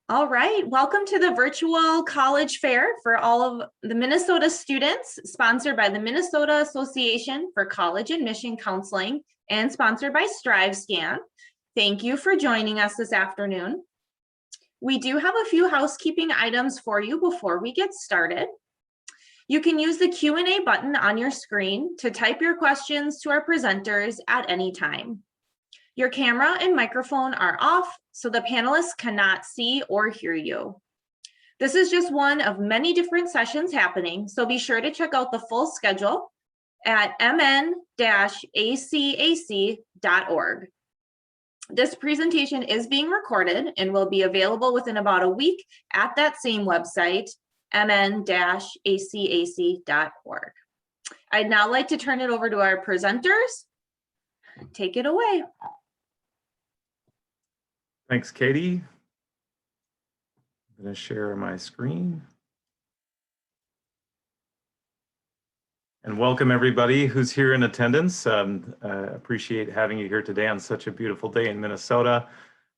All right, welcome to the virtual college fair for all of the Minnesota students, sponsored by the Minnesota Association for College Admission Counseling and sponsored by StriveScan. Thank you for joining us this afternoon. We do have a few housekeeping items for you before we get started. You can use the Q&A button on your screen to type your questions to our presenters at any time. Your camera and microphone are off, so the panelists cannot see or hear you. This is just one of many different sessions happening, so be sure to check out the full schedule at mn-acac.org. This presentation is being recorded and will be available within about a week at that same website, mn-acac.org. I'd now like to turn it over to our presenters. Take it away. Thanks, Katie. I'm going to share my screen. And welcome everybody who's here in attendance. Appreciate having you here today on such a beautiful day in Minnesota.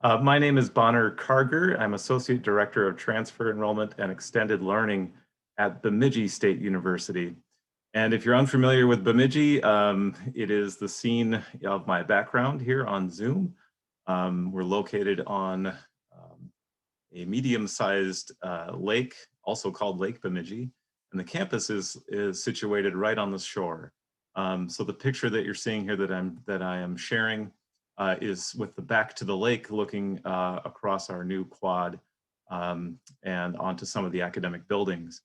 My name is Bonner Karger. I'm Associate Director of Transfer Enrollment and Extended Learning at Bemidji State University. And if you're unfamiliar with Bemidji, it is the scene of my background here on Zoom. We're located on a medium-sized lake, also called Lake Bemidji, and the campus is situated right on the shore. So the picture that you're seeing here that I am sharing is with the back to the lake, looking across our new quad and onto some of the academic buildings.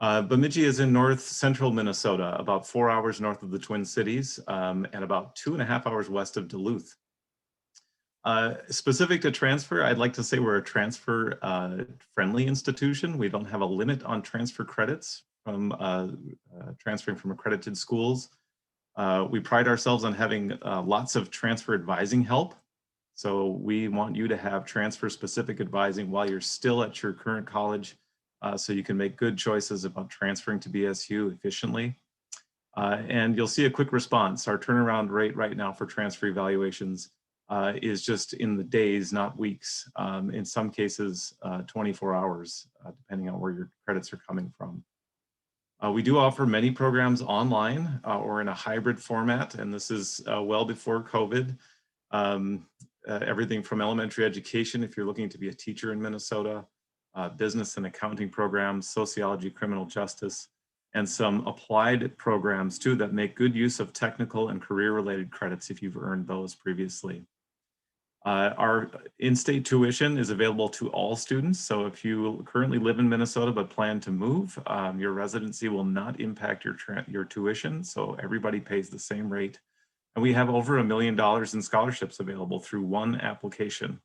Bemidji is in north central Minnesota, about 4 hours north of the Twin Cities, and about 2.5 hours west of Duluth. Specific to transfer, I'd like to say we're a transfer friendly institution. We don't have a limit on transfer credits from transferring from accredited schools. We pride ourselves on having lots of transfer advising help. So we want you to have transfer specific advising while you're still at your current college, so you can make good choices about transferring to BSU efficiently. And you'll see a quick response. Our turnaround rate right now for transfer evaluations is just in the days, not weeks. In some cases, 24 hours, depending on where your credits are coming from. We do offer many programs online or in a hybrid format, and this is well before COVID. Everything from elementary education, if you're looking to be a teacher in Minnesota, business and accounting programs, sociology, criminal justice, and some applied programs too that make good use of technical and career-related credits if you've earned those previously. Our in-state tuition is available to all students. So if you currently live in Minnesota but plan to move, your residency will not impact your tuition. So everybody pays the same rate. And we have over $1 million in scholarships available through one application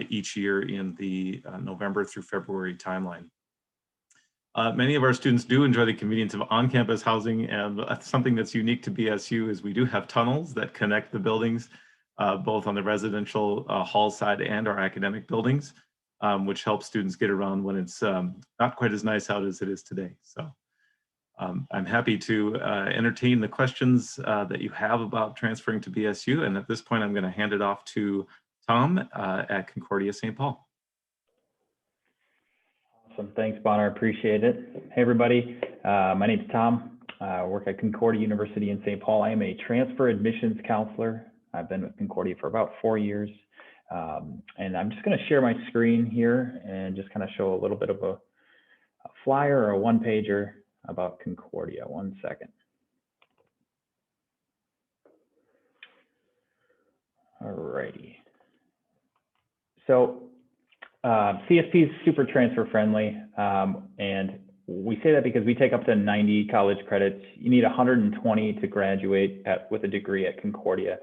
each year in the November through February timeline. Many of our students do enjoy the convenience of on-campus housing, and something that's unique to BSU is we do have tunnels that connect the buildings, both on the residential hall side and our academic buildings, which helps students get around when it's not quite as nice out as it is today. So I'm happy to entertain the questions that you have about transferring to BSU. And at this point, I'm going to hand it off to Tom at Concordia St. Paul. Awesome. Thanks, Bonner. Appreciate it. Hey, everybody. My name's Tom. I work at Concordia University in St. Paul. I am a transfer admissions counselor. I've been with Concordia for about 4 years. And I'm just going to share my screen here and just kind of show a little bit of a flyer or a one-pager about Concordia. 1 second. All righty. So CSP is super transfer friendly. And we say that because we take up to 90 college credits. You need 120 to graduate with a degree at Concordia.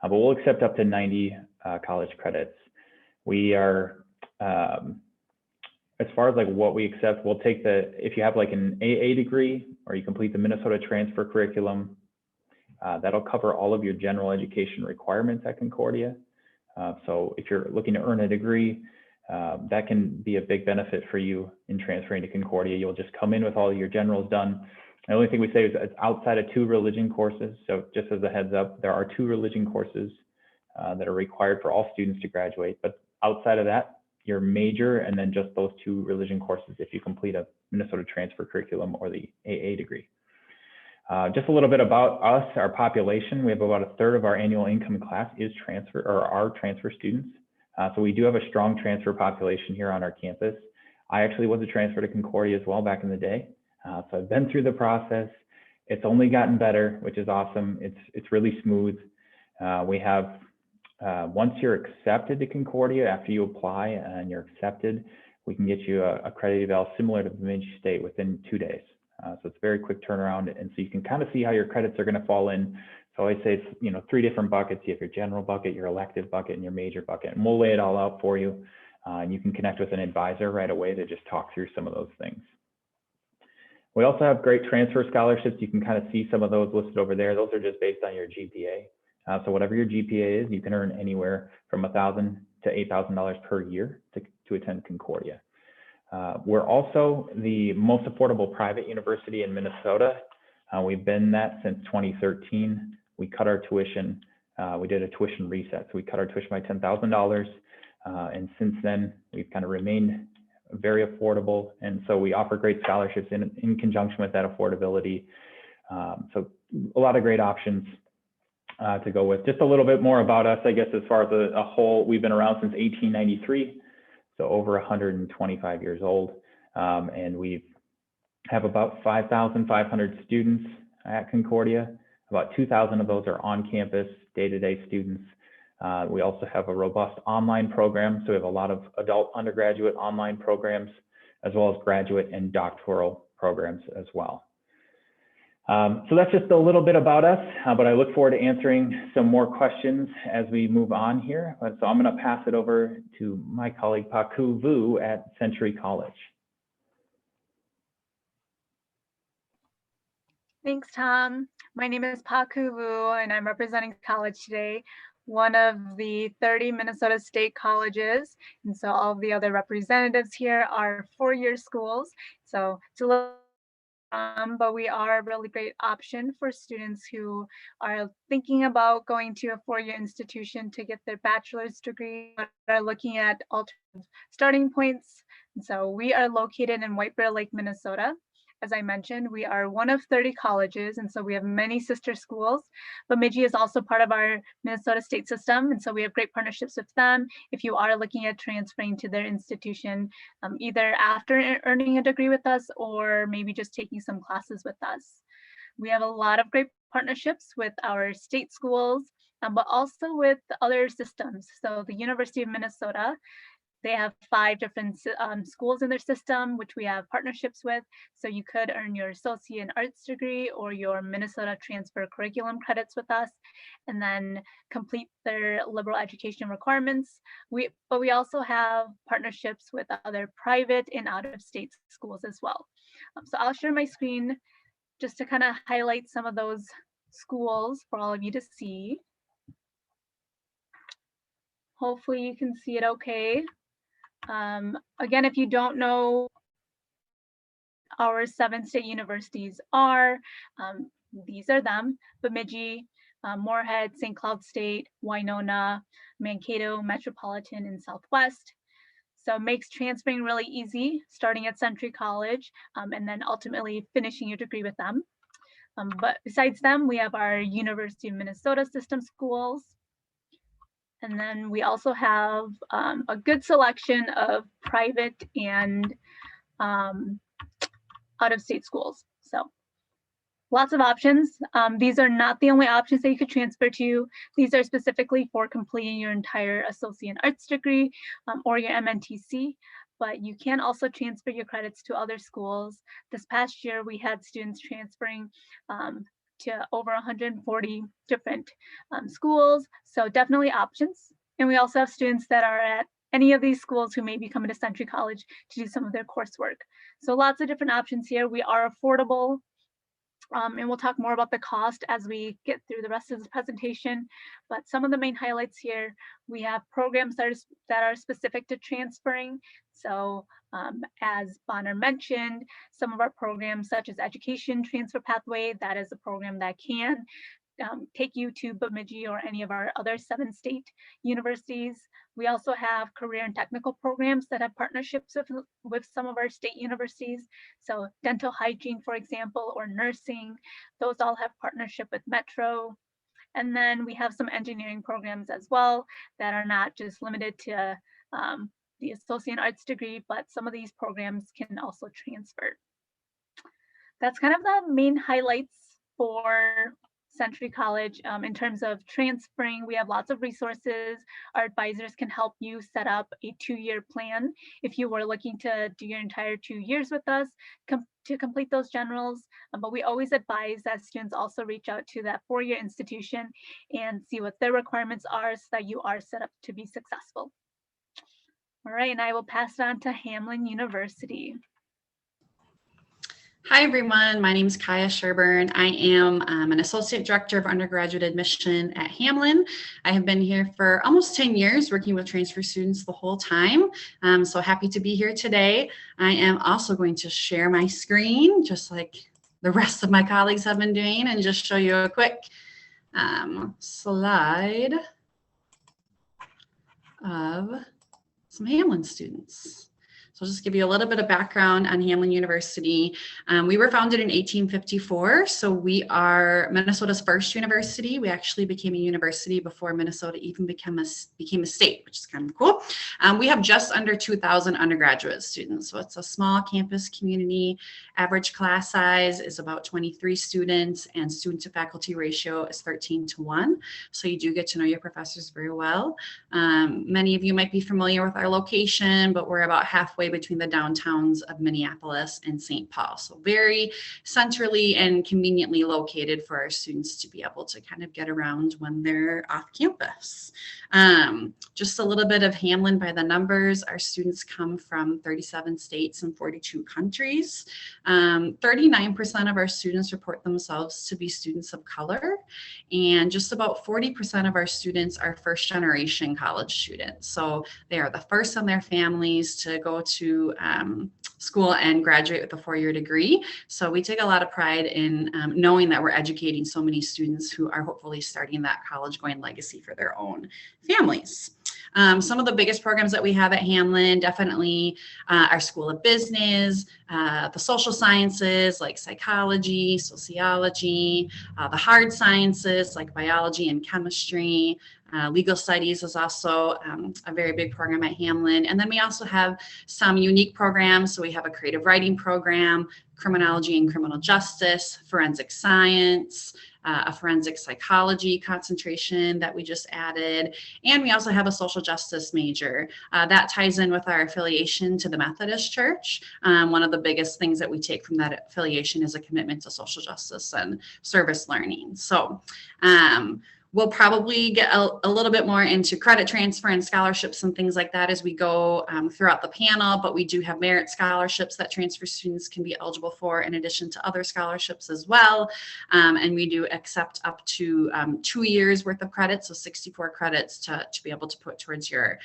But we'll accept up to 90 college credits. We are, as far as like what we accept, we'll take if you have like an AA degree or you complete the Minnesota transfer curriculum, that'll cover all of your general education requirements at Concordia. So if you're looking to earn a degree, that can be a big benefit for you in transferring to Concordia. You'll just come in with all your generals done. The only thing we say is it's outside of 2 religion courses. So just as a heads up, there are 2 religion courses that are required for all students to graduate. But outside of that, your major and then just those 2 religion courses if you complete a Minnesota transfer curriculum or the AA degree. Just a little bit about us, our population. We have about 1/3 of our annual income class is transfer or are transfer students. So we do have a strong transfer population here on our campus. I actually was a transfer to Concordia as well back in the day. So I've been through the process. It's only gotten better, which is awesome. It's really smooth. We have, once you're accepted to Concordia, after you apply and you're accepted, we can get you a credit eval similar to Bemidji State within 2 days. So it's a very quick turnaround. And so you can kind of see how your credits are going to fall in. So I say it's, 3 different buckets. You have your general bucket, your elective bucket, and your major bucket. And we'll lay it all out for you. And you can connect with an advisor right away to just talk through some of those things. We also have great transfer scholarships. You can kind of see some of those listed over there. Those are just based on your GPA. So whatever your GPA is, you can earn anywhere from $1,000 to $8,000 per year to attend Concordia. We're also the most affordable private university in Minnesota. We've been that since 2013. We cut our tuition. We did a tuition reset. So we cut our tuition by $10,000. And since then, we've kind of remained very affordable. And so we offer great scholarships in conjunction with that affordability. So a lot of great options to go with. Just a little bit more about us, I guess, as far as a whole. We've been around since 1893. So over 125 years old, and we have about 5,500 students at Concordia. About 2,000 of those are on campus, day-to-day students. We also have a robust online program, so we have a lot of adult undergraduate online programs, as well as graduate and doctoral programs as well. So that's just a little bit about us, but I look forward to answering some more questions as we move on here. So I'm going to pass it over to my colleague Paku Vu at Century College. Thanks, Tom. My name is Paku Vu, and I'm representing college today, one of the 30 Minnesota State colleges. And so all of the other representatives here are 4-year schools. So it's a little but we are a really great option for students who are thinking about going to a 4-year institution to get their bachelor's degree, but are looking at alternative starting points. And so we are located in White Bear Lake, Minnesota. As I mentioned, we are one of 30 colleges, and so we have many sister schools. Bemidji is also part of our Minnesota state system, and so we have great partnerships with them if you are looking at transferring to their institution, either after earning a degree with us or maybe just taking some classes with us. We have a lot of great partnerships with our state schools, but also with other systems. So the University of Minnesota, they have 5 different schools in their system, which we have partnerships with. So you could earn your associate in arts degree or your Minnesota transfer curriculum credits with us, and then complete their liberal education requirements. But we also have partnerships with other private and out-of-state schools as well. So I'll share my screen just to kind of highlight some of those schools for all of you to see. Hopefully you can see it okay. Again, if you don't know, our 7 state universities are, these are them: Bemidji, Moorhead, St. Cloud State, Winona, Mankato, Metropolitan, and Southwest. So it makes transferring really easy, starting at Century College, and then ultimately finishing your degree with them. But besides them, we have our University of Minnesota system schools. And then we also have a good selection of private and out-of-state schools. So lots of options. These are not the only options that you could transfer to. These are specifically for completing your entire associate in arts degree or your MNTC, but you can also transfer your credits to other schools. This past year, we had students transferring to over 140 different schools. So definitely options. And we also have students that are at any of these schools who may be coming to Century College to do some of their coursework. So lots of different options here. We are affordable. And we'll talk more about the cost as we get through the rest of this presentation. But some of the main highlights here, we have programs that are specific to transferring. So as Bonner mentioned, some of our programs such as Education Transfer Pathway, that is a program that can take you to Bemidji or any of our other 7 state universities. We also have career and technical programs that have partnerships with some of our state universities. So dental hygiene, for example, or nursing, those all have partnership with Metro. And then we have some engineering programs as well that are not just limited to the associate arts degree, but some of these programs can also transfer. That's kind of the main highlights for Century College. In terms of transferring, we have lots of resources. Our advisors can help you set up a 2-year plan if you were looking to do your entire 2 years with us to complete those generals. But we always advise that students also reach out to that 4-year institution and see what their requirements are so that you are set up to be successful. All right, and I will pass it on to Hamline University. Hi, everyone. My name is Kaya Sherburne. I am an Associate Director of Undergraduate Admission at Hamline. I have been here for almost 10 years, working with transfer students the whole time. So happy to be here today. I am also going to share my screen, just like the rest of my colleagues have been doing, and just show you a quick slide of some Hamline students. So I'll just give you a little bit of background on Hamline University. We were founded in 1854, so we are Minnesota's first university. We actually became a university before Minnesota even became a state, which is kind of cool. We have just under 2,000 undergraduate students, so it's a small campus community. Average class size is about 23 students, and student to faculty ratio is 13:1. So you do get to know your professors very well. Many of you might be familiar with our location, but we're about halfway between the downtowns of Minneapolis and St. Paul. So very centrally and conveniently located for our students to be able to kind of get around when they're off campus. Just a little bit of Hamline by the numbers. Our students come from 37 states and 42 countries. 39% of our students report themselves to be students of color, and just about 40% of our students are first generation college students. So they are the first in their families to go to school and graduate with a 4-year degree. So we take a lot of pride in knowing that we're educating so many students who are hopefully starting that college going legacy for their own families. Some of the biggest programs that we have at Hamline, definitely our School of Business, the social sciences like psychology, sociology, the hard sciences like biology and chemistry. Legal studies is also a very big program at Hamline. And then we also have some unique programs. So we have a creative writing program, criminology and criminal justice, forensic science, a forensic psychology concentration that we just added. And we also have a social justice major. That ties in with our affiliation to the Methodist Church. One of the biggest things that we take from that affiliation is a commitment to social justice and service learning. So we'll probably get a little bit more into credit transfer and scholarships and things like that as we go throughout the panel, but we do have merit scholarships that transfer students can be eligible for in addition to other scholarships as well. And we do accept up to 2 years worth of credits, so 64 credits to be able to put towards your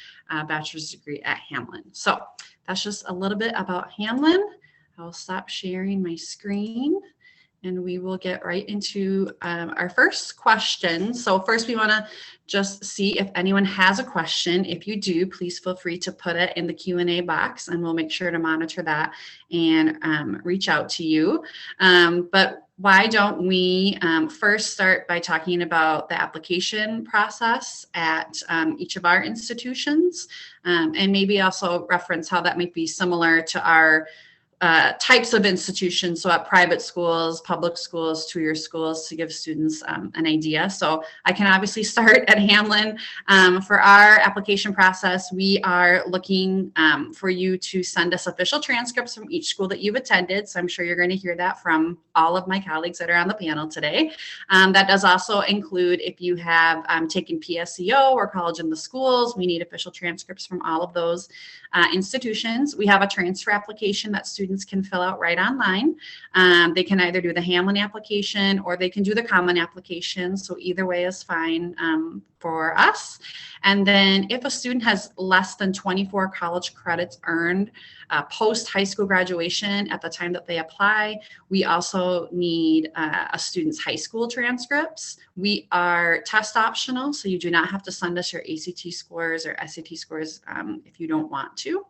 bachelor's degree at Hamline. So that's just a little bit about Hamline. I'll stop sharing my screen, and we will get right into our first question. So first we want to just see if anyone has a question. If you do, please feel free to put it in the Q&A box, and we'll make sure to monitor that and reach out to you. But why don't we first start by talking about the application process at each of our institutions, and maybe also reference how that might be similar to our types of institutions, so at private schools, public schools, 2-year schools, to give students an idea. So I can obviously start at Hamline. For our application process, we are looking for you to send us official transcripts from each school that you've attended. So I'm sure you're going to hear that from all of my colleagues that are on the panel today. That does also include if you have taken PSEO or College in the Schools. We need official transcripts from all of those institutions. We have a transfer application that students students can fill out right online. They can either do the Hamlin application or they can do the common application. So either way is fine for us. And then if a student has less than 24 college credits earned post high school graduation at the time that they apply, we also need a student's high school transcripts. We are test optional, so you do not have to send us your ACT scores or SAT scores if you don't want to.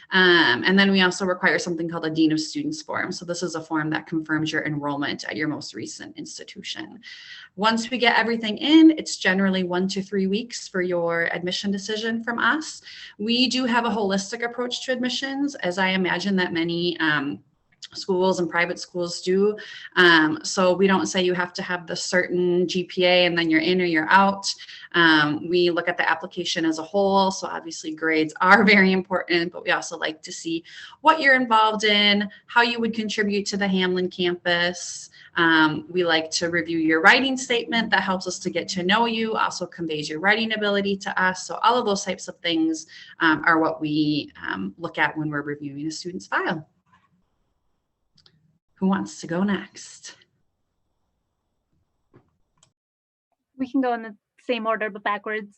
And then we also require something called a Dean of Students form. So this is a form that confirms your enrollment at your most recent institution. Once we get everything in, it's generally 1 to 3 weeks for your admission decision from us. We do have a holistic approach to admissions, as I imagine that many schools and private schools do. So we don't say you have to have the certain GPA and then you're in or you're out. We look at the application as a whole. So obviously grades are very important, but we also like to see what you're involved in, how you would contribute to the Hamlin campus. We like to review your writing statement. That helps us to get to know you, also conveys your writing ability to us. So all of those types of things are what we look at when we're reviewing a student's file. Who wants to go next? We can go in the same order, but backwards.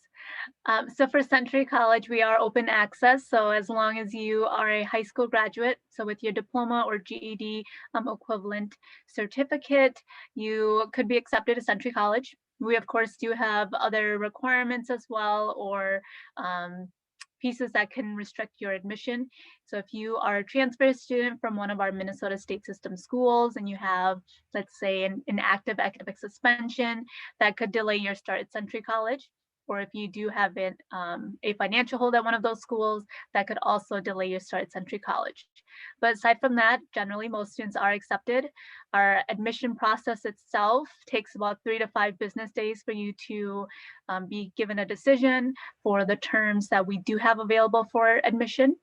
So for Century College, we are open access. So as long as you are a high school graduate, so with your diploma or GED equivalent certificate, you could be accepted to Century College. We, of course, do have other requirements as well, or pieces that can restrict your admission. So if you are a transfer student from one of our Minnesota state system schools and you have, let's say, an active academic suspension, that could delay your start at Century College. Or if you do have a financial hold at one of those schools, that could also delay your start at Century College. But aside from that, generally most students are accepted. Our admission process itself takes about 3 to 5 business days for you to be given a decision for the terms that we do have available for admission.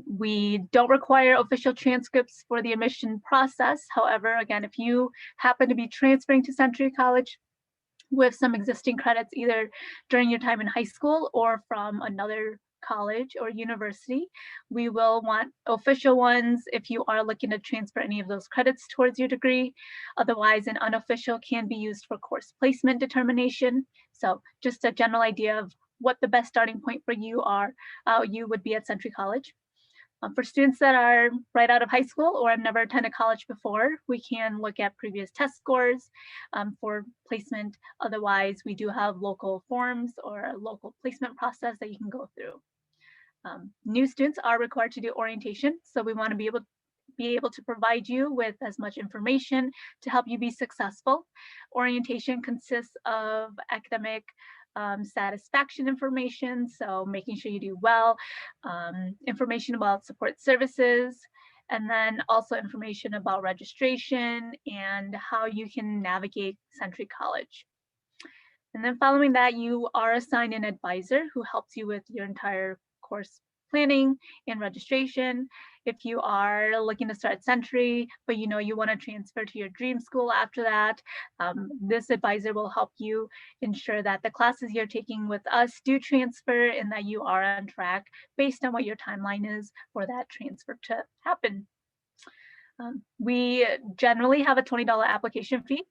We don't require official transcripts for the admission process. However, again, if you happen to be transferring to Century College with some existing credits, either during your time in high school or from another college or university, we will want official ones if you are looking to transfer any of those credits towards your degree. Otherwise, an unofficial can be used for course placement determination. So just a general idea of what the best starting point for you would be at Century College. For students that are right out of high school or have never attended college before, we can look at previous test scores for placement. Otherwise, we do have local forms or a local placement process that you can go through. New students are required to do orientation, so we want to be able to provide you with as much information to help you be successful. Orientation consists of academic satisfaction information, so making sure you do well, information about support services, and then also information about registration and how you can navigate Century College. And then following that, you are assigned an advisor who helps you with your entire course planning and registration. If you are looking to start Century, but you know you want to transfer to your dream school after that, this advisor will help you ensure that the classes you're taking with us do transfer and that you are on track based on what your timeline is for that transfer to happen. We generally have a $20 application fee.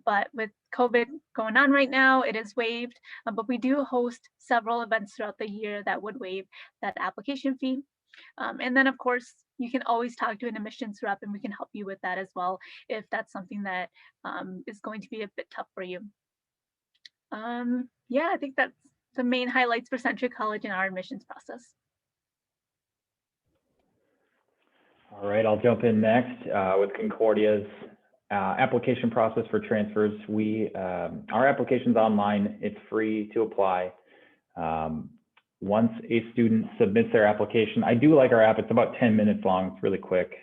But with COVID going on right now, it is waived, but we do host several events throughout the year that would waive that application fee. And then of course, you can always talk to an admissions rep and we can help you with that as well, if that's something that is going to be a bit tough for you. Yeah, I think that's the main highlights for Century College and our admissions process. All right, I'll jump in next with Concordia's application process for transfers. Our application's online. It's free to apply. Once a student submits their application, I do like our app. It's about 10 minutes long. It's really quick.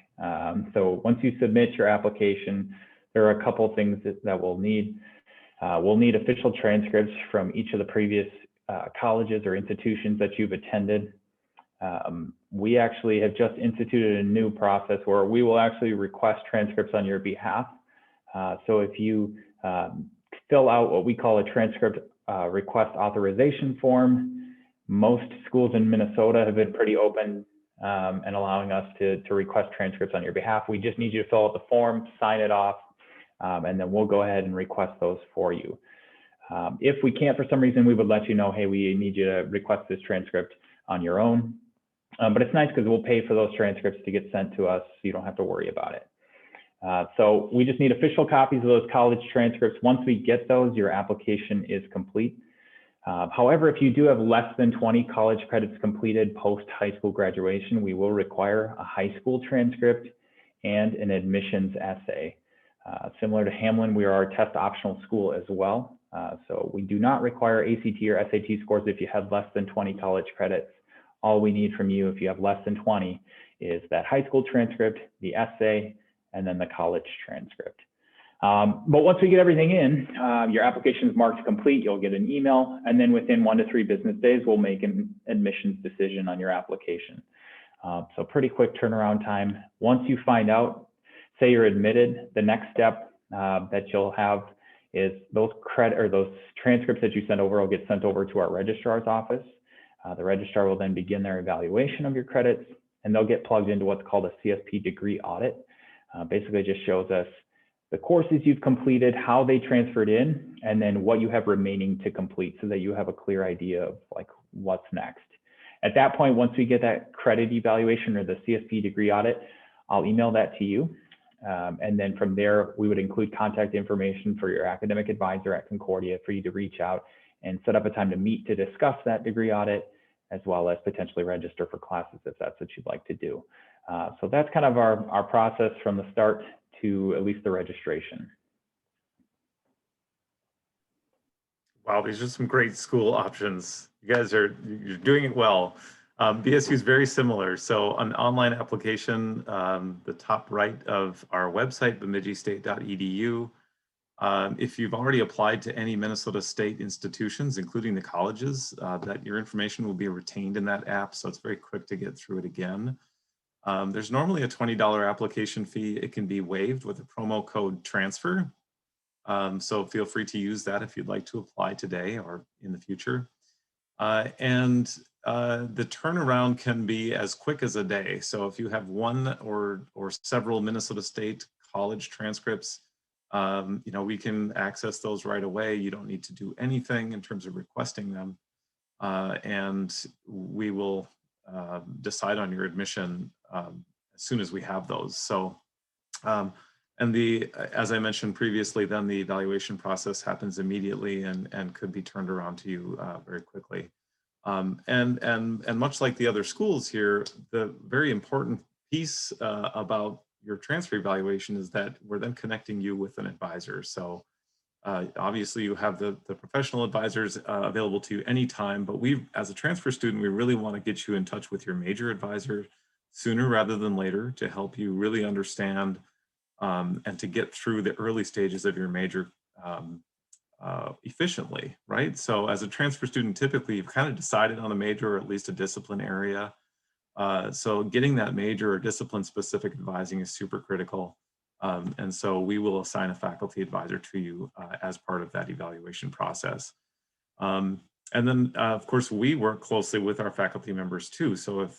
So once you submit your application, there are a couple things that we'll need. We'll need official transcripts from each of the previous colleges or institutions that you've attended. We actually have just instituted a new process where we will actually request transcripts on your behalf. So if you fill out what we call a transcript request authorization form, most schools in Minnesota have been pretty open and allowing us to request transcripts on your behalf. We just need you to fill out the form, sign it off, and then we'll go ahead and request those for you. If we can't for some reason, we would let you know, hey, we need you to request this transcript on your own. But it's nice because we'll pay for those transcripts to get sent to us, so you don't have to worry about it. So we just need official copies of those college transcripts. Once we get those, your application is complete. However, if you do have less than 20 college credits completed post high school graduation, we will require a high school transcript and an admissions essay. Similar to Hamlin, we are a test optional school as well. So we do not require ACT or SAT scores if you have less than 20 college credits. All we need from you if you have less than 20 is that high school transcript, the essay, and then the college transcript. But once we get everything in, your application is marked complete, you'll get an email, and then within 1 to 3 business days, we'll make an admissions decision on your application. So pretty quick turnaround time. Once you find out, say you're admitted, the next step that you'll have is those transcripts that you send over will get sent over to our registrar's office. The registrar will then begin their evaluation of your credits, and they'll get plugged into what's called a CFP degree audit. Basically, it just shows us the courses you've completed, how they transferred in, and then what you have remaining to complete so that you have a clear idea of like what's next. At that point, once we get that credit evaluation or the CFP degree audit, I'll email that to you. And then from there, we would include contact information for your academic advisor at Concordia for you to reach out and set up a time to meet to discuss that degree audit, as well as potentially register for classes if that's what you'd like to do. So that's kind of our process from the start to at least the registration. Wow, these are some great school options. You're doing it well. BSU is very similar. So an online application, the top right of our website, bemidjistate.edu. If you've already applied to any Minnesota State institutions, including the colleges, that your information will be retained in that app. So it's very quick to get through it again. There's normally a $20 application fee. It can be waived with a promo code transfer. So feel free to use that if you'd like to apply today or in the future. And the turnaround can be as quick as a day. So if you have one or several Minnesota State college transcripts, we can access those right away. You don't need to do anything in terms of requesting them. And we will decide on your admission as soon as we have those. So, as I mentioned previously, then the evaluation process happens immediately and could be turned around to you very quickly. And much like the other schools here, the very important piece about your transfer evaluation is that we're then connecting you with an advisor. So obviously you have the professional advisors available to you anytime, but as a transfer student, we really want to get you in touch with your major advisor sooner rather than later to help you really understand and to get through the early stages of your major efficiently, right? So as a transfer student, typically you've kind of decided on a major or at least a discipline area. So getting that major or discipline specific advising is super critical. And so we will assign a faculty advisor to you as part of that evaluation process. And then of course, we work closely with our faculty members too. So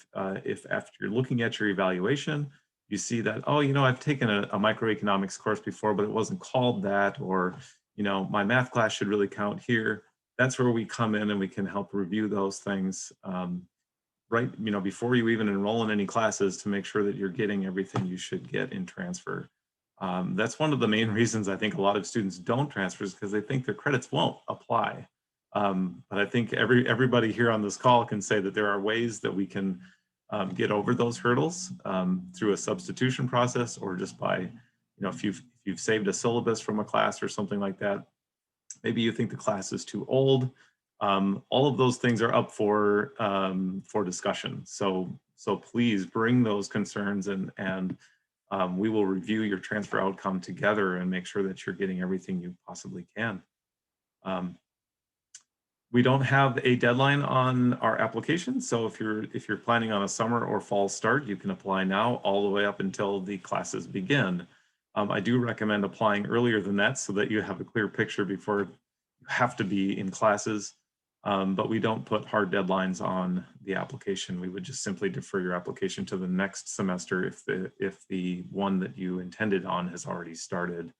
if after you're looking at your evaluation, you see that, oh, I've taken a microeconomics course before, but it wasn't called that, or, my math class should really count here. That's where we come in and we can help review those things right, before you even enroll in any classes to make sure that you're getting everything you should get in transfer. That's one of the main reasons I think a lot of students don't transfer is because they think their credits won't apply. But I think everybody here on this call can say that there are ways that we can get over those hurdles through a substitution process or just by, if you've saved a syllabus from a class or something like that, maybe you think the class is too old. All of those things are up for discussion. So please bring those concerns and we will review your transfer outcome together and make sure that you're getting everything you possibly can. We don't have a deadline on our application. So if you're planning on a summer or fall start, you can apply now all the way up until the classes begin. I do recommend applying earlier than that so that you have a clear picture before you have to be in classes. but we don't put hard deadlines on the application. We would just simply defer your application to the next semester if the one that you intended on has already started,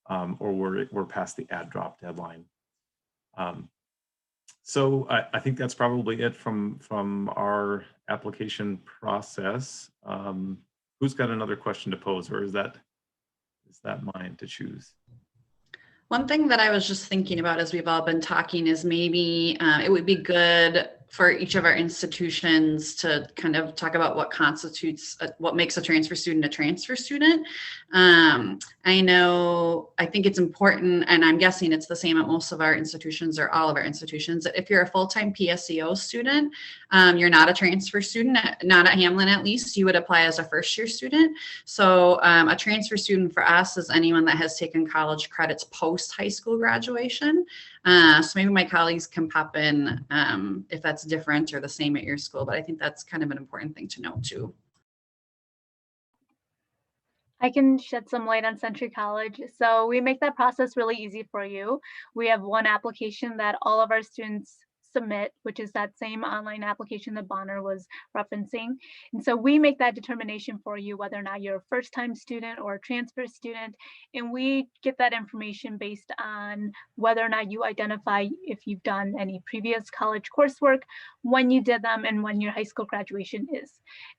or we're past the add drop deadline. So I think that's probably it from our application process. Who's got another question to pose, or is that mine to choose? One thing that I was just thinking about as we've all been talking is maybe it would be good for each of our institutions to kind of talk about what constitutes, what makes a transfer student a transfer student. I think it's important, and I'm guessing it's the same at most of our institutions or all of our institutions, that if you're a full-time PSEO student, you're not a transfer student, not at Hamlin at least, you would apply as a first-year student. So a transfer student for us is anyone that has taken college credits post-high school graduation. So maybe my colleagues can pop in if that's different or the same at your school, but I think that's kind of an important thing to know too. I can shed some light on Century College. So we make that process really easy for you. We have one application that all of our students submit, which is that same online application that Bonner was referencing. And so we make that determination for you, whether or not you're a first-time student or a transfer student. And we get that information based on whether or not you identify if you've done any previous college coursework, when you did them, and when your high school graduation is.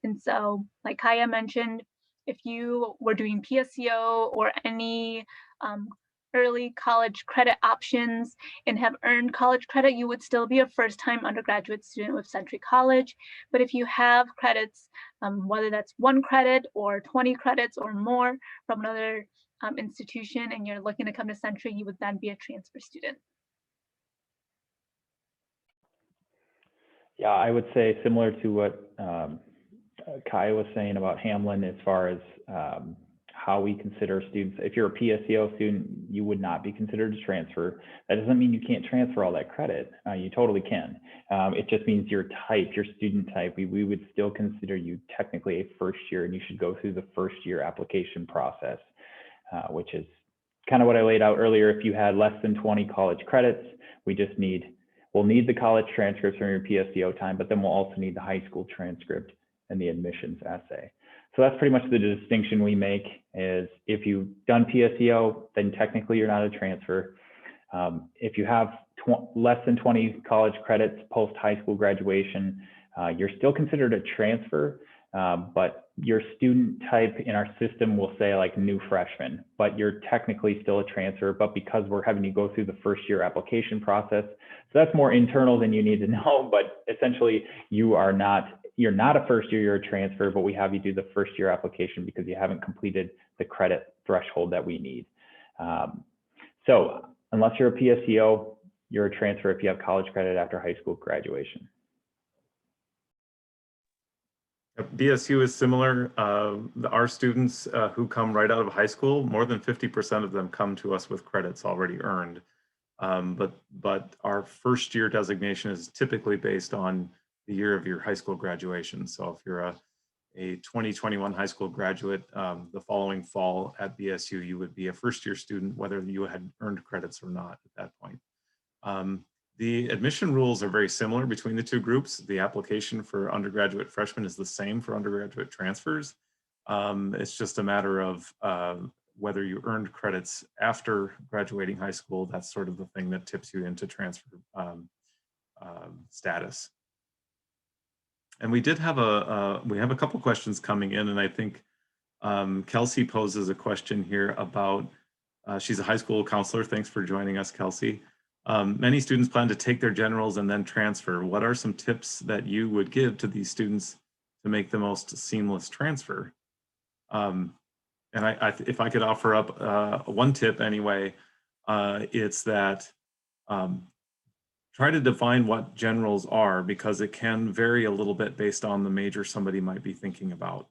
And so, like Kaya mentioned, if you were doing PSEO or any early college credit options and have earned college credit, you would still be a first-time undergraduate student with Century College. But if you have credits, whether that's 1 credit or 20 credits or more from another institution, and you're looking to come to Century, you would then be a transfer student. Yeah, I would say similar to what Kai was saying about Hamlin as far as how we consider students. If you're a PSEO student, you would not be considered a transfer. That doesn't mean you can't transfer all that credit. You totally can. It just means your type, your student type, we would still consider you technically a first year, and you should go through the first year application process, which is kind of what I laid out earlier. If you had less than 20 college credits, we'll need the college transcripts from your PSEO time, but then we'll also need the high school transcript and the admissions essay. So that's pretty much the distinction we make, is if you've done PSEO, then technically you're not a transfer. If you have less than 20 college credits post high school graduation, you're still considered a transfer, but your student type in our system will say like new freshman, but you're technically still a transfer, but because we're having you go through the first year application process, so that's more internal than you need to know, but essentially you're not a first year, you're a transfer, but we have you do the first year application because you haven't completed the credit threshold that we need. So unless you're a PSEO, you're a transfer if you have college credit after high school graduation. BSU is similar. Our students who come right out of high school, more than 50% of them come to us with credits already earned. But our first year designation is typically based on the year of your high school graduation. So if you're a 2021 high school graduate, the following fall at BSU, you would be a first year student, whether you had earned credits or not at that point. The admission rules are very similar between the two groups. The application for undergraduate freshmen is the same for undergraduate transfers. It's just a matter of whether you earned credits after graduating high school. That's sort of the thing that tips you into transfer status. And we did have a couple questions coming in, and I think Kelsey poses a question here about, she's a high school counselor. Thanks for joining us, Kelsey. Many students plan to take their generals and then transfer. What are some tips that you would give to these students to make the most seamless transfer? And if I could offer up one tip anyway, it's that try to define what generals are, because it can vary a little bit based on the major somebody might be thinking about.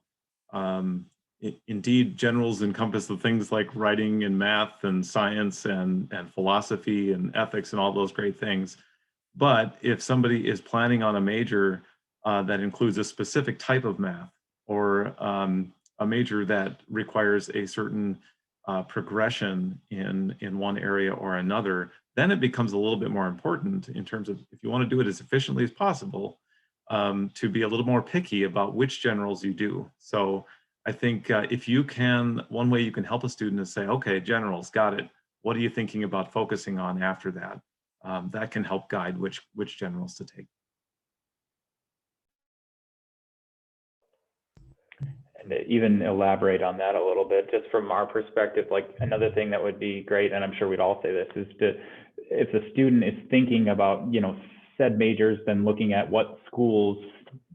Indeed, generals encompass the things like writing and math and science and philosophy and ethics and all those great things. But if somebody is planning on a major that includes a specific type of math, or a major that requires a certain progression in one area or another, then it becomes a little bit more important in terms of, if you want to do it as efficiently as possible, to be a little more picky about which generals you do. So I think if you can, one way you can help a student is say, okay, generals, got it. What are you thinking about focusing on after that? That can help guide which generals to take. And to even elaborate on that a little bit, just from our perspective, like another thing that would be great, and I'm sure we'd all say this, is to, if the student is thinking about, said majors, then looking at what schools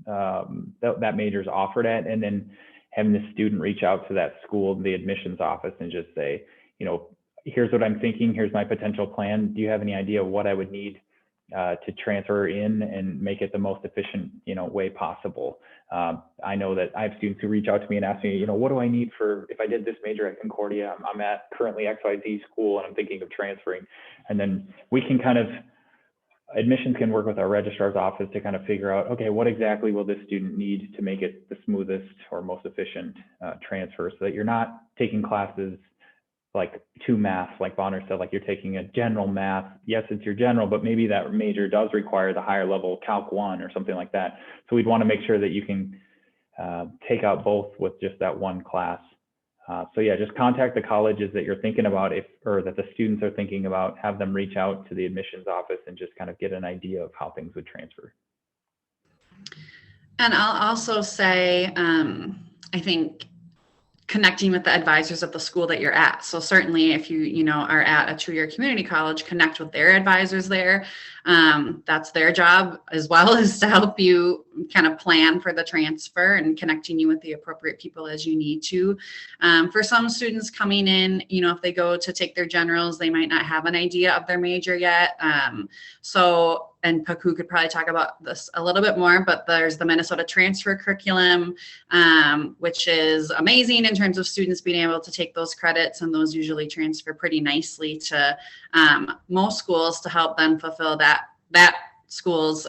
that major's offered at, and then having the student reach out to that school, the admissions office, and just say, here's what I'm thinking, here's my potential plan. Do you have any idea what I would need to transfer in and make it the most efficient, way possible? I know that I have students who reach out to me and ask me, what do I need for, if I did this major at Concordia, I'm at currently XYZ school and I'm thinking of transferring. And then we can kind of, admissions can work with our registrar's office to kind of figure out, okay, what exactly will this student need to make it the smoothest or most efficient transfer, so that you're not taking classes like two math, like Bonner said, like you're taking a general math. Yes, it's your general, but maybe that major does require the higher level Calc 1 or something like that. So we'd want to make sure that you can take out both with just that one class. So yeah, just contact the colleges that you're thinking about, or that the students are thinking about, have them reach out to the admissions office and just kind of get an idea of how things would transfer. And I'll also say, I think connecting with the advisors at the school that you're at. So certainly if you are at a two-year community college, connect with their advisors there. That's their job, as well as to help you kind of plan for the transfer and connecting you with the appropriate people as you need to. For some students coming in, if they go to take their generals, they might not have an idea of their major yet. And Paku could probably talk about this a little bit more, but there's the Minnesota transfer curriculum, which is amazing in terms of students being able to take those credits, and those usually transfer pretty nicely to most schools to help them fulfill that school's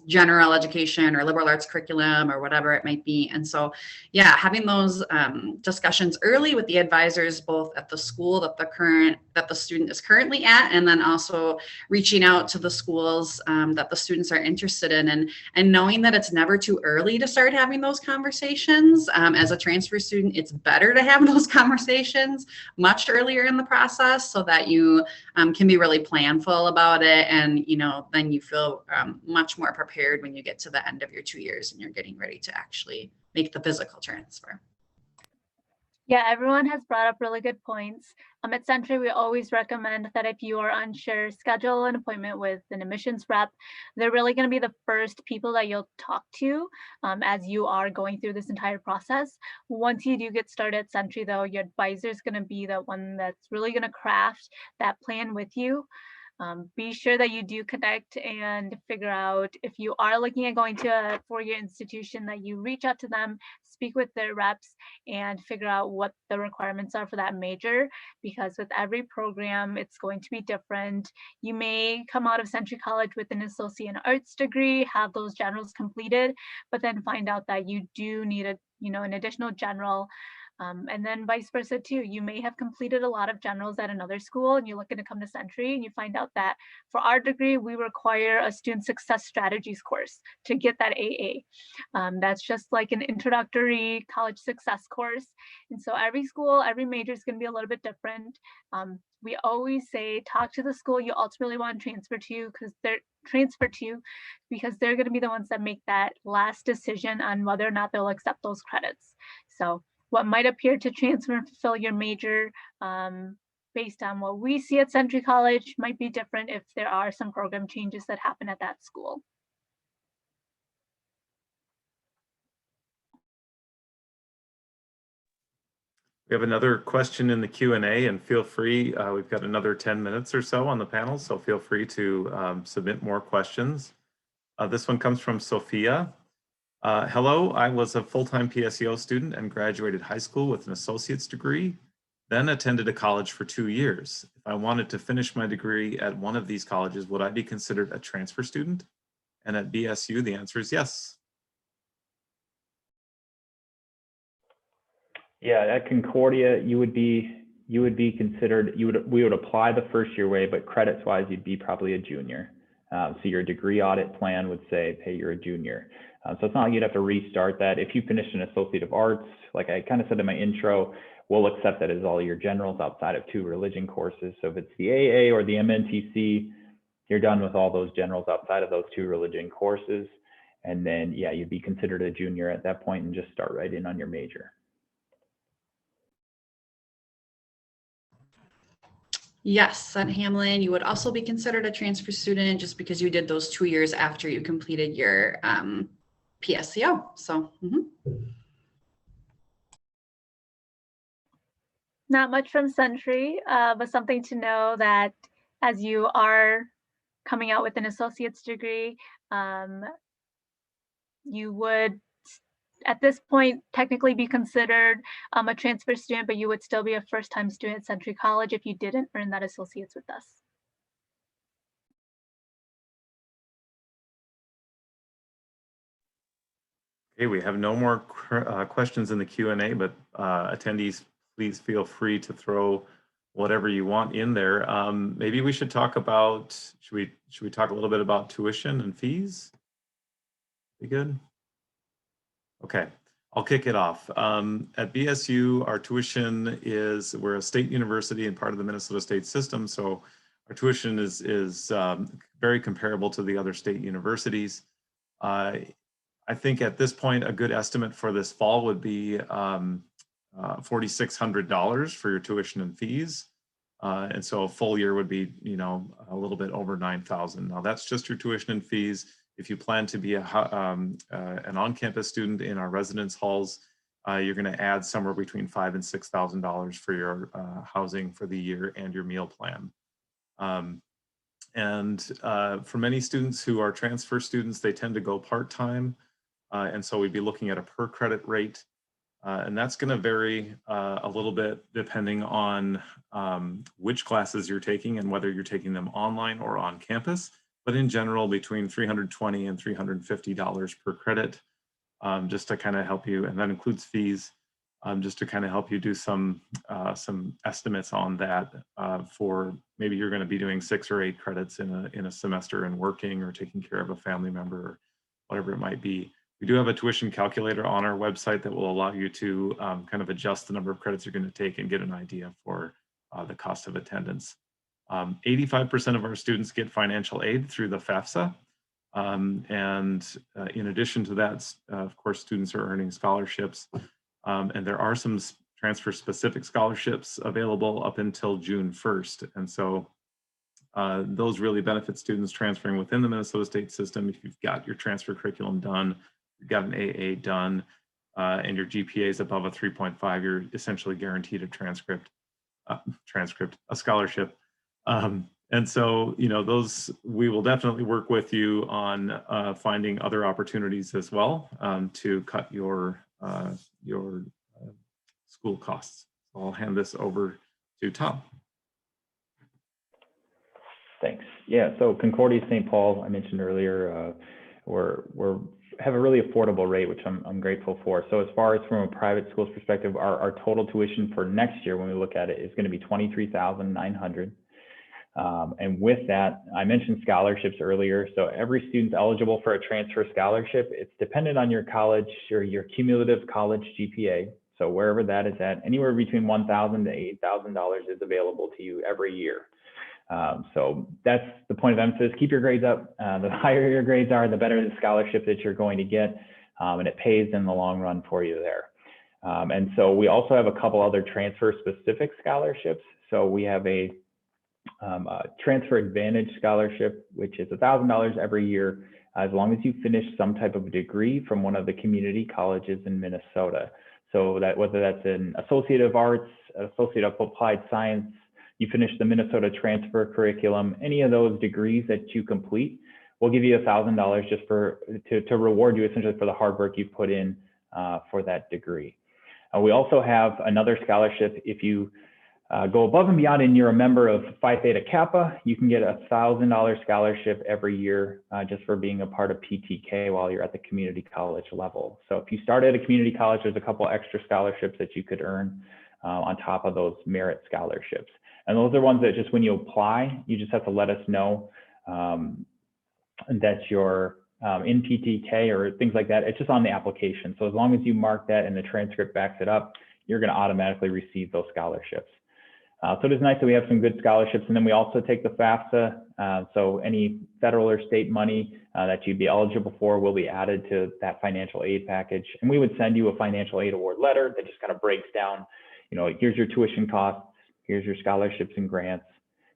general education or liberal arts curriculum or whatever it might be. And so, yeah, having those discussions early with the advisors, both at the school that the student is currently at, and then also reaching out to the schools that the students are interested in, and knowing that it's never too early to start having those conversations. As a transfer student, it's better to have those conversations much earlier in the process, so that you can be really planful about it, and then you feel much more prepared when you get to the end of your 2 years and you're getting ready to actually make the physical transfer. Yeah, everyone has brought up really good points. At Century, we always recommend that if you are unsure, schedule an appointment with an admissions rep. They're really going to be the first people that you'll talk to as you are going through this entire process. Once you do get started at Century, though, your advisor is going to be the one that's really going to craft that plan with you. Be sure that you do connect and figure out, if you are looking at going to a four-year institution, that you reach out to them, speak with their reps, and figure out what the requirements are for that major, because with every program, it's going to be different. You may come out of Century College with an associate in arts degree, have those generals completed, but then find out that you do need an additional general. And then vice versa too. You may have completed a lot of generals at another school and you're looking to come to Century, and you find out that for our degree, we require a student success strategies course to get that AA. That's just like an introductory college success course. And so every school, every major is going to be a little bit different. We always say, talk to the school you ultimately want to transfer to, because they're going to be the ones that make that last decision on whether or not they'll accept those credits. So what might appear to transfer and fulfill your major based on what we see at Century College might be different if there are some program changes that happen at that school. We have another question in the Q&A, and feel free, we've got another 10 minutes or so on the panel, so feel free to submit more questions. This one comes from Sophia. Hello, I was a full-time PSEO student and graduated high school with an associate's degree, then attended a college for 2 years. If I wanted to finish my degree at one of these colleges, would I be considered a transfer student? And at BSU, the answer is yes. Yeah, at Concordia, you would be you would be considered, we would apply the first year way, but credits wise, you'd be probably a junior. So your degree audit plan would say, hey, you're a junior. So it's not like you'd have to restart that. If you finished an Associate of Arts, like I kind of said in my intro, we'll accept that as all your generals outside of 2 religion courses. So if it's the AA or the MNTC, you're done with all those generals outside of those 2 religion courses. And then, yeah, you'd be considered a junior at that point and just start right in on your major. Yes, at Hamlin, you would also be considered a transfer student just because you did those 2 years after you completed your PSCO. So, Not much from Century, but something to know that as you are coming out with an associate's degree, you would at this point technically be considered a transfer student, but you would still be a first-time student at Century College if you didn't earn that associate's with us. Okay, we have no more questions in the Q&A, but attendees, please feel free to throw whatever you want in there. Maybe we should talk about, should we talk a little bit about tuition and fees? Be good? Okay, I'll kick it off. At BSU, our tuition is, we're a state university and part of the Minnesota state system, so our tuition is very comparable to the other state universities. I think at this point, a good estimate for this fall would be $4,600 for your tuition and fees. And so a full year would be, you know, a little bit over $9,000. Now that's just your tuition and fees. If you plan to be an on-campus student in our residence halls, you're going to add somewhere between $5,000 and $6,000 for your housing for the year and your meal plan. For many students who are transfer students, they tend to go part-time. And so we'd be looking at a per credit rate. And that's going to vary a little bit depending on which classes you're taking and whether you're taking them online or on campus. But in general, between $320 and $350 per credit, just to kind of help you, and that includes fees, just to kind of help you do some estimates on that for maybe you're going to be doing 6 or 8 credits in a semester and working or taking care of a family member or whatever it might be. We do have a tuition calculator on our website that will allow you to kind of adjust the number of credits you're going to take and get an idea for the cost of attendance. 85% of our students get financial aid through the FAFSA. In addition to that, of course, students are earning scholarships. And there are some transfer specific scholarships available up until June 1st. And so those really benefit students transferring within the Minnesota state system. If you've got your transfer curriculum done, you've got an AA done, and your GPA is above a 3.5, you're essentially guaranteed a scholarship. And so, you know, those, we will definitely work with you on finding other opportunities as well to cut your school costs. So I'll hand this over to Tom. Thanks. Yeah, so Concordia St. Paul, I mentioned earlier, we're have a really affordable rate, which I'm grateful for. So as far as from a private school's perspective, our total tuition for next year, when we look at it, is going to be $23,900. And with that, I mentioned scholarships earlier. So every student's eligible for a transfer scholarship. It's dependent on your college or your cumulative college GPA. So wherever that is at, anywhere between $1,000 to $8,000 is available to you every year. So that's the point of emphasis. Keep your grades up. The higher your grades are, the better the scholarship that you're going to get. And it pays in the long run for you there. And so we also have a couple other transfer specific scholarships. So we have a transfer advantage scholarship, which is $1,000 every year, as long as you finish some type of degree from one of the community colleges in Minnesota. So that whether that's an Associate of Arts, Associate of Applied Science, you finish the Minnesota transfer curriculum, any of those degrees that you complete, we'll give you $1,000 just to reward you essentially for the hard work you've put in for that degree. We also have another scholarship. If you go above and beyond and you're a member of Phi Theta Kappa, you can get a $1,000 scholarship every year just for being a part of PTK while you're at the community college level. So if you start at a community college, there's a couple extra scholarships that you could earn. on top of those merit scholarships. And those are ones that just when you apply, you just have to let us know that you're in PTK or things like that. It's just on the application. So as long as you mark that and the transcript backs it up, you're going to automatically receive those scholarships. So it is nice that we have some good scholarships. And then we also take the FAFSA. So any federal or state money that you'd be eligible for will be added to that financial aid package. And we would send you a financial aid award letter that just kind of breaks down, here's your tuition costs, here's your scholarships and grants,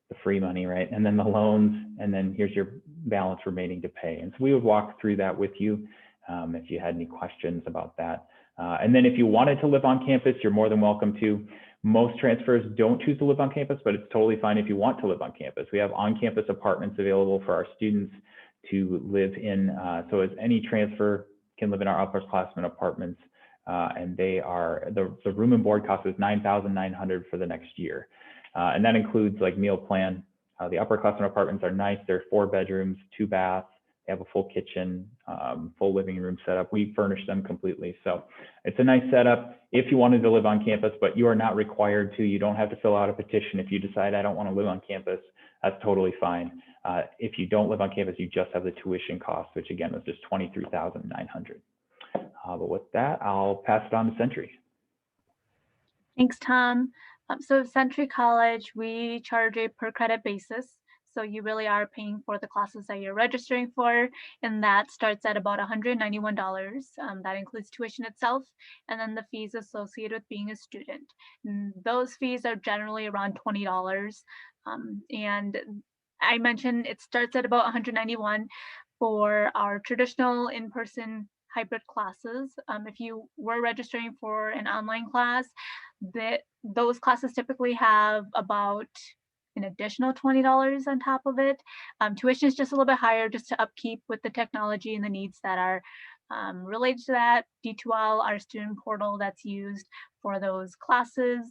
the free money, right? And then the loans, and then here's your balance remaining to pay. And so we would walk through that with you if you had any questions about that. And then if you wanted to live on campus, you're more than welcome to. Most transfers don't choose to live on campus, but it's totally fine if you want to live on campus. We have on-campus apartments available for our students to live in. So as any transfer can live in our upperclassmen apartments, and they are, the room and board cost is $9,900 for the next year. And that includes like meal plan. The upperclassmen apartments are nice. They're 4 bedrooms, 2 baths. They have a full kitchen, full living room setup. We furnish them completely. So it's a nice setup if you wanted to live on campus, but you are not required to. You don't have to fill out a petition. If you decide I don't want to live on campus, that's totally fine. If you don't live on campus, you just have the tuition cost, which again was just $23,900. But with that, I'll pass it on to Century. Thanks, Tom. So at Century College, we charge a per credit basis. So you really are paying for the classes that you're registering for, and that starts at about $191. That includes tuition itself, and then the fees associated with being a student. And those fees are generally around $20. And I mentioned it starts at about $191 for our traditional in-person hybrid classes. If you were registering for an online class, those classes typically have about an additional $20 on top of it. Tuition is just a little bit higher just to upkeep with the technology and the needs that are related to that. D2L, our student portal that's used for those classes.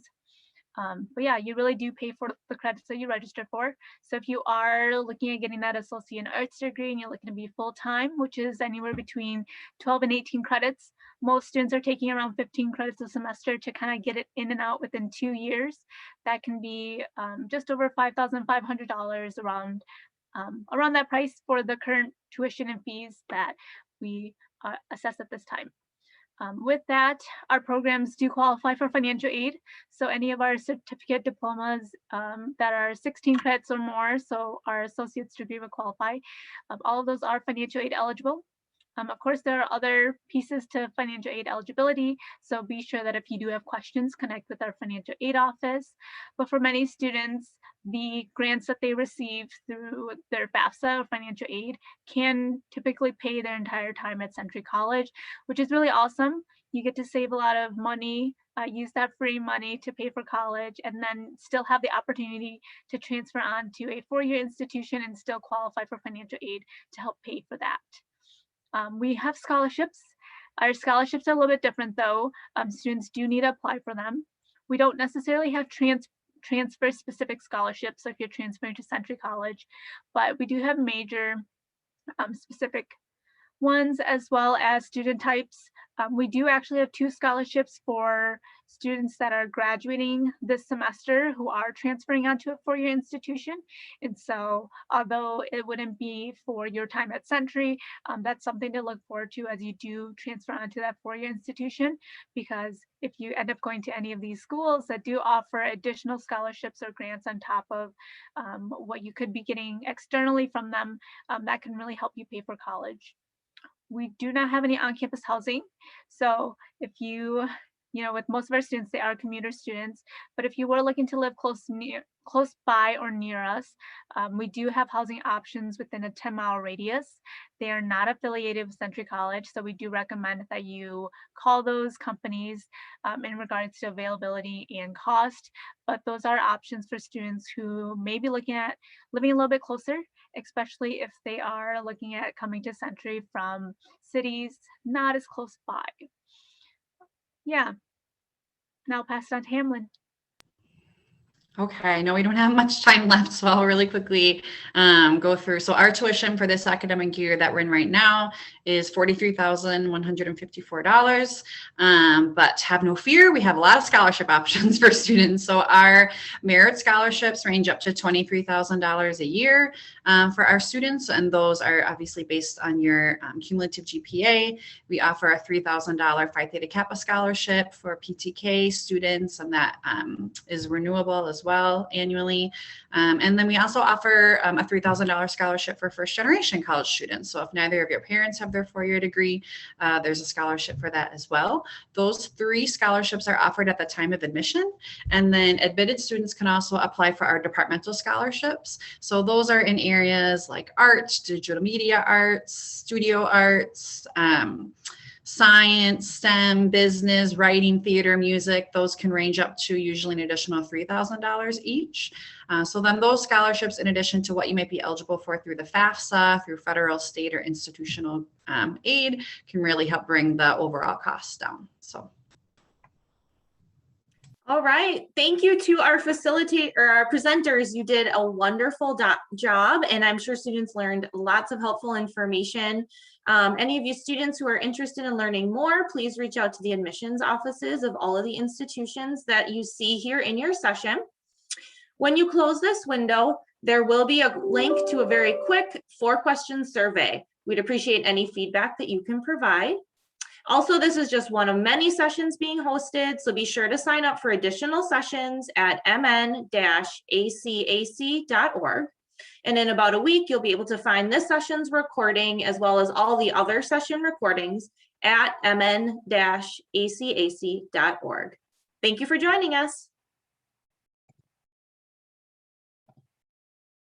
But yeah, you really do pay for the credits that you registered for. So if you are looking at getting that associate in arts degree and you're looking to be full-time, which is anywhere between 12 and 18 credits, most students are taking around 15 credits a semester to kind of get it in and out within 2 years. That can be just over $5,500 around that price for the current tuition and fees that we assess at this time. With that, our programs do qualify for financial aid. So any of our certificate diplomas that are 16 credits or more, so our associate's degree will qualify. All of those are financial aid eligible. Of course, there are other pieces to financial aid eligibility, so be sure that if you do have questions, connect with our financial aid office. But for many students, the grants that they receive through their FAFSA or financial aid can typically pay their entire time at Century College, which is really awesome. You get to save a lot of money, use that free money to pay for college, and then still have the opportunity to transfer on to a 4-year institution and still qualify for financial aid to help pay for that. We have scholarships. Our scholarships are a little bit different though. Students do need to apply for them. We don't necessarily have transfer specific scholarships, so if you're transferring to Century College, but we do have major specific ones as well as student types. We do actually have 2 scholarships for students that are graduating this semester who are transferring onto a 4-year institution. And so although it wouldn't be for your time at Century, that's something to look forward to as you do transfer onto that 4-year institution, because if you end up going to any of these schools that do offer additional scholarships or grants on top of what you could be getting externally from them, that can really help you pay for college. We do not have any on-campus housing. So if you with most of our students, they are commuter students, but if you were looking to live close by or near us, we do have housing options within a 10-mile radius. They are not affiliated with Century College, so we do recommend that you call those companies in regards to availability and cost, but those are options for students who may be looking at living a little bit closer, especially if they are looking at coming to Century from cities not as close by. Yeah. Now I'll pass it on to Hamlin. Okay, I know we don't have much time left, so I'll really quickly go through. So our tuition for this academic year that we're in right now is $43,154. But have no fear, we have a lot of scholarship options for students. So our merit scholarships range up to $23,000 a year for our students, and those are obviously based on your cumulative GPA. We offer a $3,000 Phi Theta Kappa scholarship for PTK students, and that is renewable as well annually. And then we also offer a $3,000 scholarship for first generation college students. So if neither of your parents have their four-year degree, there's a scholarship for that as well. Those 3 scholarships are offered at the time of admission. And then admitted students can also apply for our departmental scholarships. So those are in areas like arts, digital media arts, studio arts, science, STEM, business, writing, theater, music. Those can range up to usually an additional $3,000 each. So then those scholarships, in addition to what you might be eligible for through the FAFSA, through federal, state, or institutional aid, can really help bring the overall costs down. So. All right, thank you to our presenters. You did a wonderful job, and I'm sure students learned lots of helpful information. Any of you students who are interested in learning more, please reach out to the admissions offices of all of the institutions that you see here in your session. When you close this window, there will be a link to a very quick 4-question survey. We'd appreciate any feedback that you can provide. Also, this is just one of many sessions being hosted, so be sure to sign up for additional sessions at mn-acac.org. And in about a week, you'll be able to find this session's recording as well as all the other session recordings at mn-acac.org. Thank you for joining us.